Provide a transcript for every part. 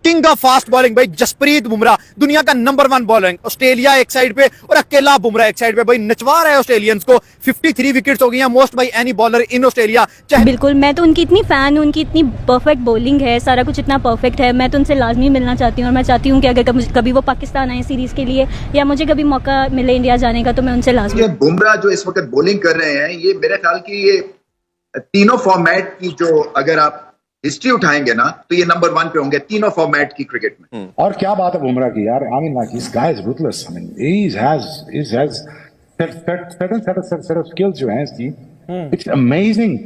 King of fast bowling भाई जसप्रीत बुमराह, दुनिया का नंबर 1 बॉलर। ऑस्ट्रेलिया एक साइड पे और अकेला बुमराह एक साइड पे, भाई नचवा रहा है ऑस्ट्रेलियंस को। 53 विकेट्स हो गई हैं, most by any bowler in Australia. बिल्कुल, मैं तो उनकी इतनी फैन हूँ, उनकी इतनी परफेक्ट बॉलिंग है, सारा कुछ इतना परफेक्ट है। मैं तो उनसे लाजमी मिलना चाहती हूँ और मैं चाहती हूँ कि अगर कभी वो पाकिस्तान आए सीरीज के लिए या मुझे कभी मौका मिले इंडिया जाने का, तो मैं उनसे लाजमी। बुमराह जो इस वक्त बॉलिंग कर रहे हैं, ये मेरे ख्याल की ये तीनों फॉर्मेट की जो अगर आप हिस्ट्री उठाएंगे ना, तो ये नंबर 1 पे होंगे तीनों फॉर्मेट की क्रिकेट में। और क्या बात है बुमराह की यार, I mean like this guy is ruthless, I mean he has certain skills जो हैं इसकी, इट्स अमेजिंग।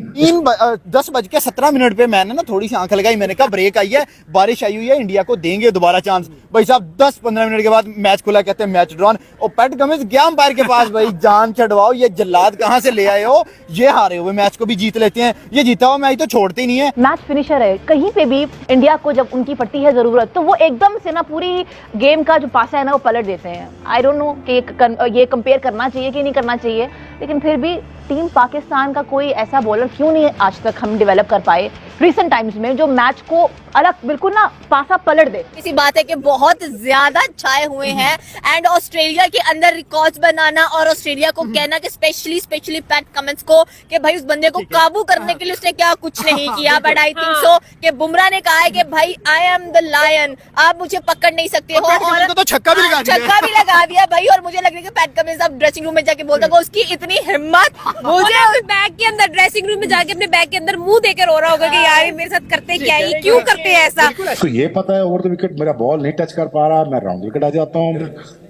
10:17 पे मैंने ना थोड़ी सी आंख लगाई, मैंने कहा ब्रेक आई है, बारिश आई हुई है, इंडिया को देंगे दोबारा चांस। भाई साहब 10-15 मिनट के बाद मैच खुला, कहते हैं मैच ड्रॉन। और पैट कमिंस गया अंपायर के पास, भाई जान छड़वाओ, ये जल्लाद कहाँ से ले आए हो, ये हारे हुए मैच को भी जीत लेते हैं, ये जीता हुआ मैच तो छोड़ते ही नहीं है। मैच फिनिशर है, कहीं पे भी इंडिया को जब उनकी पड़ती है जरूरत, तो वो एकदम से ना पूरी गेम का जो पासा है ना वो पलट देते हैं। आई डोंट नो कि ये कंपेयर करना चाहिए कि नहीं करना चाहिए, लेकिन फिर भी टीम पाकिस्तान का कोई ऐसा बॉलर क्यों नहीं आज तक हम डेवलप कर पाए रिसेंट टाइम्स में, जो मैच को अलग बिल्कुल ना पासा पलट दे। इसी बात है कि बहुत ज्यादा छाए हुए हैं एंड ऑस्ट्रेलिया के अंदर रिकॉर्ड्स बनाना और ऑस्ट्रेलिया को कहना कि स्पेशली पैट कमिंस को कि भाई उस बंदे को काबू करने के लिए उसने क्या कुछ नहीं किया, बट आई थिंक सो कि बुमराह ने कहा है कि भाई आई एम द लायन, आप मुझे पकड़ नहीं सकते हो। और तो छक्का भी लगा दिया भाई। और मुझे लग रहा है कि पैट कमिंस अब ड्रेसिंग रूम में जाके बोलता है उसकी इतनी हिम्मत, मुझे उस बैग के अंदर ड्रेसिंग रूम में जाके अपने बैग के अंदर मुंह देकर रो रहा होगा कि यार मेरे साथ करते क्या है, क्यों करते हैं ऐसा। तो ये पता है ओवर द विकेट मेरा बॉल नहीं टच कर पा रहा, मैं राउंड विकेट आ जाता हूँ,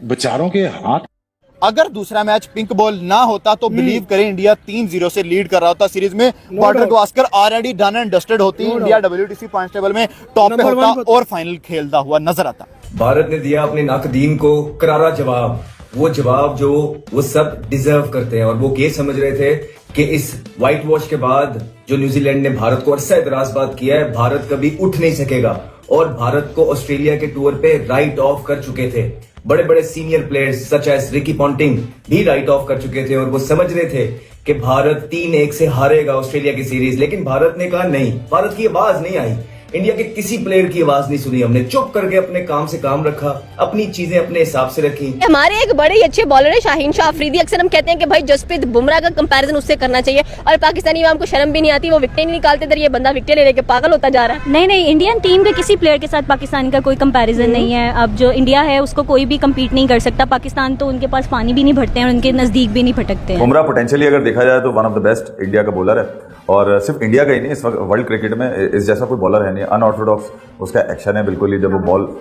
बेचारों के हाथ। अगर दूसरा मैच पिंक बॉल ना होता तो बिलीव करें इंडिया 3-0 से लीड कर रहा होता सीरीज में। Border Gavaskar already done and dusted होती, इंडिया WTC पॉइंट टेबल में टॉप पे होता और फाइनल खेलता हुआ नजर आता। भारत ने दिया अपने नाकदीन को करारा जवाब, वो जवाब जो वो सब डिजर्व करते हैं। और वो ये समझ रहे थे कि इस व्हाइट वॉश के बाद जो न्यूजीलैंड ने भारत को अरसा एतराजबाद किया है, भारत कभी उठ नहीं सकेगा। और भारत को ऑस्ट्रेलिया के टूर पे राइट ऑफ कर चुके थे, बड़े बड़े senior players such as Ricky Ponting भी राइट ऑफ कर चुके थे। और वो समझ रहे थे कि भारत 3-1 से हारेगा ऑस्ट्रेलिया की सीरीज, लेकिन भारत ने कहा नहीं, भारत की आवाज नहीं आई, इंडिया के किसी प्लेयर की आवाज नहीं सुनी। हमने चुप करके अपने काम से काम रखा, अपनी चीजें अपने हिसाब से रखी। हमारे एक बड़े ही अच्छे बॉलर है शाहीन शाह अफरीदी, अक्सर हम कहते हैं कि भाई जसप्रीत बुमराह का कंपैरिजन उससे करना चाहिए, और पाकिस्तानी इमाम को शर्म भी नहीं आती, वो विकेट नहीं निकालते थे, ये बंदा विकेट ले लेके पागल होता जा रहा है। नहीं, इंडियन टीम के किसी प्लेयर के साथ पाकिस्तान का कोई कंपैरिजन नहीं है। अब जो इंडिया है उसको कोई भी कम्पीट नहीं कर सकता। पाकिस्तान तो उनके पास पानी भी नहीं भरते हैं, उनके नजदीक भी नहीं भटकते हैं। बुमराह पोटेंशियली अगर देखा जाए तो one of the best India का बॉलर है, और सिर्फ इंडिया का ही नहीं, इस वक्त वर्ल्ड क्रिकेट में इस जैसा कोई बॉलर है नहीं। अनऑर्थोडॉक्स उसका एक्शन है बिल्कुल ही, जब वो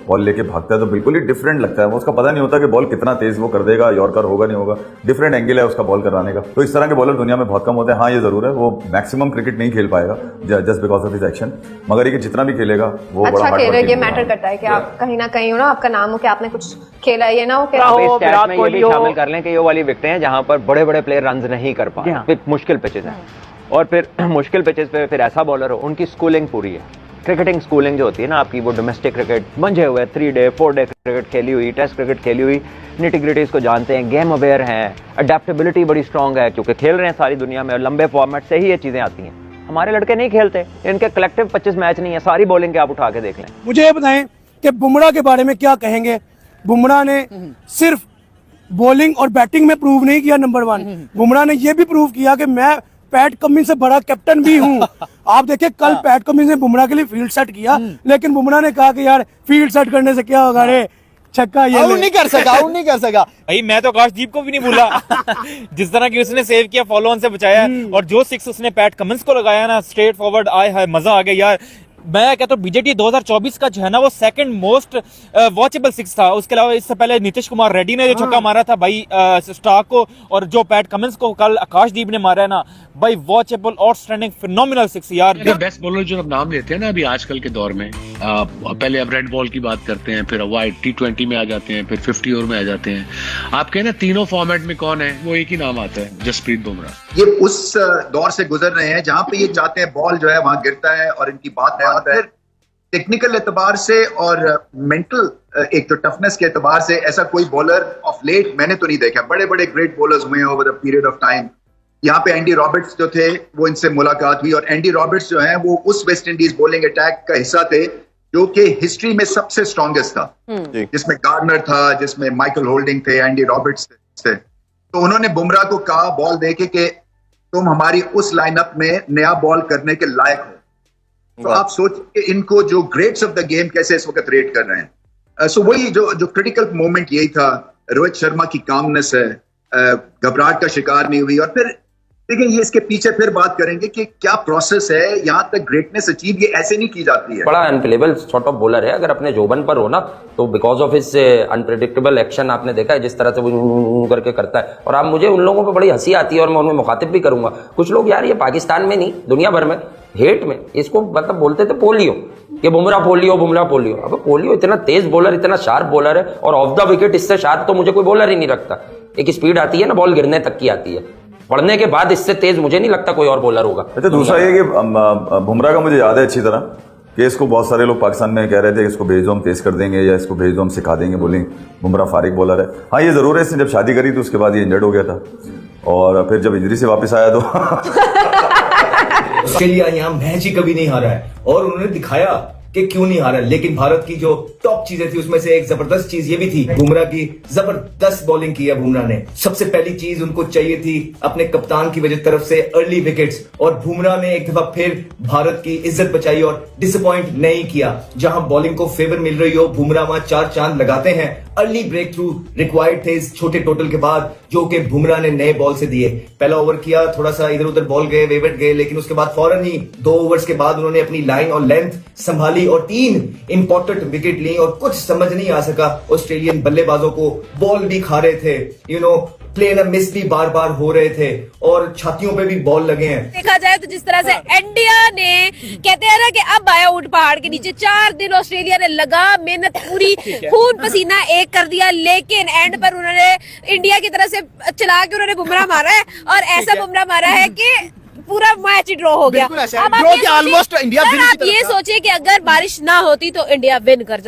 बॉल लेके भागता है तो बिल्कुल ही डिफरेंट लगता है। वो उसका पता नहीं होता कि बॉल कितना तेज वो कर देगा, यॉर्कर होगा नहीं होगा, डिफरेंट एंगल है उसका बॉल कराने का। तो इस तरह के बॉलर दुनिया में बहुत कम होते हैं। हाँ ये जरूर है वो मैक्सिमम क्रिकेट नहीं खेल पाएगा just because of his action, मगर ये जितना भी खेलेगा वो अच्छा बड़ा खेल, ये मैटर करता है कि आप कहीं ना कहीं हो ना, आपका नाम हो कि आपने कुछ खेला है, ये ना हो कि विराट कोहली शामिल कर लें कि ये वाली विकेटें हैं जहां पर बड़े बड़े प्लेयर रन नहीं कर पाए, मुश्किल पिचेज हैं, और फिर मुश्किल पिचेस पे फिर ऐसा बॉलर हो, उनकी स्कूलिंग पूरी है, क्रिकेटिंग स्कूलिंग जो होती है ना आपकी, वो डोमेस्टिक क्रिकेट मंझे हुए 3-day 4-day क्रिकेट खेली हुई, टेस्ट क्रिकेट खेली हुई, निटी-ग्रिटीज को जानते हैं, गेम अवेयर हैं, अडेप्टेबिलिटी बड़ी स्ट्रांग है क्योंकि खेल रहे हैं सारी दुनिया में और लंबे फॉर्मेट से ही ये चीजें आती हैं। हमारे लड़के नहीं खेलते, इनके कलेक्टिव 25 मैच नहीं है, सारी बॉलिंग के आप उठा के देख लें। मुझे ये बताएं कि बुमराह के बारे में क्या कहेंगे। बुमराह ने सिर्फ बॉलिंग और बैटिंग में प्रूव नहीं किया नंबर 1, बुमराह ने ये भी प्रूव किया कि मैं पैट कमिंस से बड़ा कैप्टन भी हूँ। आप देखिए कल पैट कमिंस ने बुमराह के लिए फील्ड सेट किया, लेकिन बुमराह ने कहा कि यार फील्ड सेट करने से क्या होगा रे, छक्का ये नहीं कर सका भाई मैं तो आकाशदीप को भी नहीं भूला जिस तरह की उसने सेव किया, फॉलो ऑन से बचाया, और जो 6 उसने पैट कमिंस को लगाया ना स्ट्रेट फॉरवर्ड, आए हाय मजा आ गया यार। मैं कहता हूँ बीजेटी 2024 का जो है ना वो सेकंड मोस्ट वॉचेबल 6 था। उसके अलावा इससे पहले नीतीश कुमार रेड्डी ने जो छक्का मारा था भाई स्टार्क को, और जो पैट कमिंस को कल आकाशदीप ने मारा है ना भाई, वॉचेबल आउटस्टैंडिंग फिनोमिनल 6 यार। बेस्ट बॉलर जो अब नाम लेते हैं ना अभी आजकल के दौर में, पहले अब रेड बॉल की बात करते हैं, फिर वाइट T20 में आ जाते हैं, फिर 50 ओवर में आ जाते हैं। आप कहें ना तीनों फॉर्मेट में कौन है, वो एक ही नाम आता है, जसप्रीत बुमराह। ये उस दौर से गुजर रहे हैं जहां पे ये चाहते हैं बॉल जो है वहां गिरता है और इनकी बात है, फिर टेक्निकल एतबार से और मेंटल एक तो टफनेस के एतबार से ऐसा कोई बॉलर ऑफ लेट मैंने तो नहीं देखा। बड़े बड़े ग्रेट बॉलर्स हुए हैं over a period of time. यहाँ पे एंडी रॉबर्ट्स जो थे वो इनसे मुलाकात हुई, और एंडी रॉबर्ट्स जो हैं वो उस वेस्ट इंडीज बॉलिंग अटैक का हिस्सा थे जो कि हिस्ट्री में सबसे स्ट्रॉन्गेस्ट था, जिसमें गार्डनर था, जिसमें माइकल होल्डिंग थे, एंडी रॉबर्ट्स थे। तो उन्होंने बुमराह को कहा बॉल देके कि तुम हमारी उस लाइनअप में नया बॉल करने के लायक हो। तो आप सोचिए इनको जो ग्रेट्स ऑफ द गेम कैसे इस वक्त रेट कर रहे हैं। सो वही जो क्रिटिकल मोमेंट यही था। रोहित शर्मा की कामनेस है, घबराहट का शिकार नहीं हुई। और फिर देखिए ये इसके पीछे फिर बात करेंगे कि क्या प्रोसेस है, यहाँ तक ग्रेटनेस अचीव ये ऐसे नहीं की जाती है। बड़ा अनप्लेबल सॉर्ट ऑफ बॉलर है। अगर अपने जोबन पर हो ना तो because of his unpredictable action आपने देखा है जिस तरह से वो करके करता है। और आप मुझे उन लोगों पे बड़ी हंसी आती है और मैं उनमें मुखातिब भी करूंगा। कुछ लोग यार ये पाकिस्तान में नहीं दुनिया भर में हेट में इसको मतलब बोलते थे पोलियो, कि बुमराह पोलियो बुमराह पोलियो। अब पोलियो इतना तेज बॉलर, इतना शार्प बॉलर है और ऑफ द विकेट इससे शार्प तो मुझे कोई बॉलर ही नहीं रखता। एक स्पीड आती है ना बॉल गिरने तक की आती है, पढ़ने के बाद इससे तेज मुझे नहीं लगता कोई और बॉलर होगा। अच्छा दूसरा ये कि बुमराह का मुझे याद है अच्छी तरह कि इसको बहुत सारे लोग पाकिस्तान में कह रहे थे कि इसको भेज दो हम तेज कर देंगे या इसको भेज दो हम सिखा देंगे बॉलिंग। बुमराह फारिग बॉलर है। हाँ ये जरूर है, इसने जब शादी करी तो उसके बाद ये इंजर्ड हो गया था और फिर जब इंजरी से वापस आया तो ऑस्ट्रेलिया यहाँ मैच ही कभी नहीं हारा है और उन्होंने दिखाया कि क्यों नहीं हारा। लेकिन भारत की जो टॉप चीजें थी उसमें से एक जबरदस्त चीज ये भी थी, बुमराह की जबरदस्त बॉलिंग की है बुमराह ने। सबसे पहली चीज उनको चाहिए थी अपने कप्तान की वजह तरफ से अर्ली विकेट्स, और बुमराह ने एक दफा फिर भारत की इज्जत बचाई और डिसअपॉइंट नहीं किया। जहां बॉलिंग को फेवर मिल रही हो बुमराह वहां 4 चांद लगाते हैं। अर्ली ब्रेक थ्रू रिक्वायर्ड थे इस छोटे टोटल के बाद जो कि बुमराह ने नए बॉल से दिए। पहला ओवर किया, थोड़ा सा इधर उधर बॉल गए, वेवेट गए, लेकिन उसके बाद फौरन ही 2 ओवर्स के बाद उन्होंने अपनी लाइन और लेंथ संभाली और 3 इंपॉर्टेंट विकेट ली। और कुछ समझ नहीं आ सका ऑस्ट्रेलियन बल्लेबाजों को, बॉल भी खा रहे थे, प्ले न मिस भी बार बार हो रहे थे और छातियों पे भी बॉल लगे हैं। देखा जाए तो जिस तरह से इंडिया ने कहते हैं ना कि अब आया ऊंट पहाड़ के नीचे, 4 दिन ऑस्ट्रेलिया ने लगा मेहनत पूरी, खून पसीना एक कर दिया, लेकिन एंड पर उन्होंने इंडिया की तरफ से चला के उन्होंने बुमराह मारा है और ऐसा बुमराह मारा है कि पूरा मैच ही ड्रॉ हो गया। अब आप ये सोचिए कि अगर बारिश ना होती तो इंडिया विन कर